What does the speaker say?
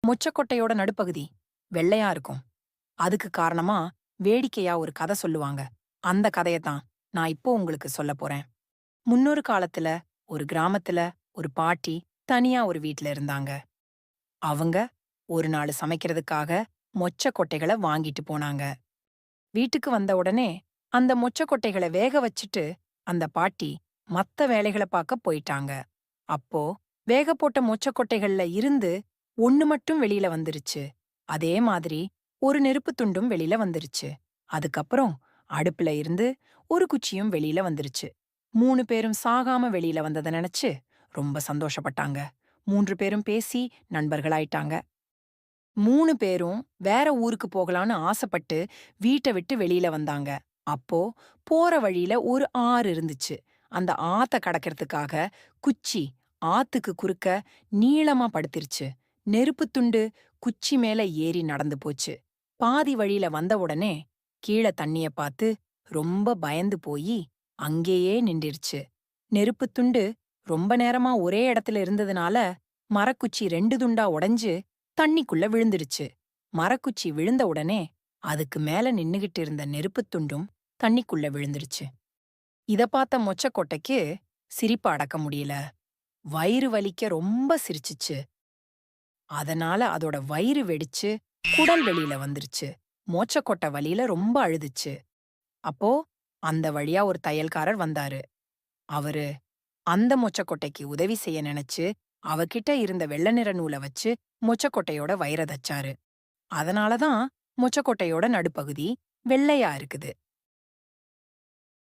மொச்சக்கொட்டையோட நடுப்பகுதி வெள்ளையா இருக்கும். அதுக்கு காரணமா வேடிக்கையா ஒரு கதை சொல்லுவாங்க. அந்த கதையத்தான் நான் இப்போ உங்களுக்கு சொல்லப் போறேன். முன்னொரு காலத்துல ஒரு கிராமத்துல ஒரு பாட்டி தனியா ஒரு வீட்ல இருந்தாங்க. அவங்க ஒரு நாள் சமைக்கிறதுக்காக மொச்சக்கொட்டைகள வாங்கிட்டு போனாங்க. வீட்டுக்கு வந்த உடனே அந்த மொச்சக்கொட்டைகள வேக வச்சுட்டு அந்த பாட்டி மத்த வேலைகள பார்க்க போயிட்டாங்க. அப்போ வேக போட்ட மொச்சக்கொட்டைகள்ல இருந்து ஒண்ணு மட்டும் வெளியில வந்துருச்சு. அதே மாதிரி ஒரு நெருப்புத் துண்டும் வெளியில வந்துருச்சு. அதுக்கப்புறம் அடுப்புல இருந்து ஒரு குச்சியும் வெளியில வந்துருச்சு. 3 பேரும் சாகாம வெளியில வந்தத நினைச்சு ரொம்ப சந்தோஷப்பட்டாங்க. 3 பேரும் பேசி நண்பர்களாயிட்டாங்க. 3 பேரும் வேற ஊருக்கு போகலான்னு ஆசைப்பட்டு வீட்ட விட்டு வெளியில வந்தாங்க. அப்போ போற வழியில ஒரு ஆறு இருந்துச்சு. அந்த ஆத்த கடக்கிறதுக்காக குச்சி ஆத்துக்கு குறுக்க நீளமா படுத்திருச்சு. நெருப்புத் துண்டு குச்சி மேல ஏறி நடந்து போச்சு. பாதி வழியில வந்த உடனே கீழ தண்ணிய பார்த்து ரொம்ப பயந்து போயி அங்கேயே நின்றுச்சு. நெருப்புத் துண்டு ரொம்ப நேரமா ஒரே இடத்துல இருந்ததுனால மரக்குச்சி 2 துண்டா உடைஞ்சு தண்ணிக்குள்ள விழுந்துடுச்சு. மரக்குச்சி விழுந்த உடனே அதுக்கு மேல நின்னுகிட்டு இருந்த நெருப்புத் துண்டும் தண்ணிக்குள்ள விழுந்துருச்சு. இத பார்த்த மொச்சக்கொட்டைக்கு சிரிப்ப அடக்க முடியல. வயிறு வலிக்க ரொம்ப சிரிச்சுச்சு. அதனால அதோட வயிறு வெடிச்சு குடல் வெளியில வந்துருச்சு. மோச்சக்கொட்டை வலியில ரொம்ப அழுதுச்சு. அப்போ அந்த வழியா ஒரு தையல்காரர் வந்தாரு. அவரு அந்த மொச்சக்கொட்டைக்கு உதவி செய்ய நினைச்சு அவகிட்ட இருந்த வெள்ளை நிற நூல வச்சு மொச்சக்கொட்டையோட வயிற தச்சாரு. அதனால தான் மொச்சக்கொட்டையோட நடுப்பகுதி வெள்ளையா இருக்குது.